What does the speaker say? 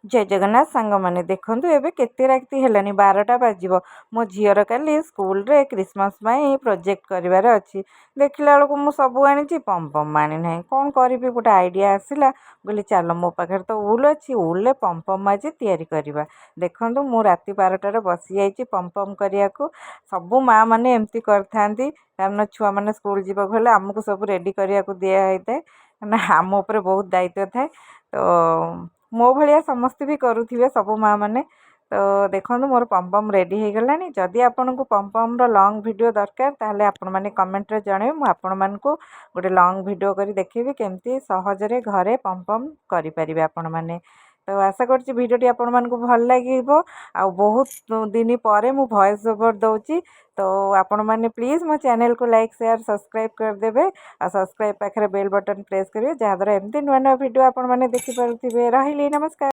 जय जगन्नाथ सांग मैंने देखूँ एवं केते राति है 12टा बाजिब मो झीर काली स्कूल रे क्रिसमस प्रोजेक्ट करार अच्छी देखला बेलू मुझे सब आनी पम पम आनी ना कौन करी गोटे आइडिया आसला बोली चल मो पाखे तो उल अच्छी उल पम पम आज या देखूँ मु राति 12टार बसी जाइए पम पम करने को सबू माँ मैंने एमती कर छुआ मैंने स्कूल जावाक आमको सब रेडी करने को दिखाई ना आम उपर बहुत दायित्व थाए तो मो भाया समस्ते भी करुवे सबू माँ मैंने तो देखो मोर पम पम रेडी हो गला जदि आपन को पम पम लंग वीडियो दरकार ताहले आपण माने कमेंट रे जणे मु आपण मान को गोटे लंग वीडियो करी देखेबी केमती सहजरे घरे पम पम करि परिबे आपण माने तो आशा करछि वीडियोटी आपण मान को भल लागिबो आ बहुत दिन पर मु वॉइस ओवर दउछि तो आपण माने प्लीज मो चैनल को लाइक शेयर सब्सक्राइब कर देबे आ सब्सक्राइब पाखरे बेल बटन प्रेस करिवे जहाँ द्वारा एमती नुआ नुआ वीडियो आपण माने देखि पारुथिबे रहिली नमस्कार।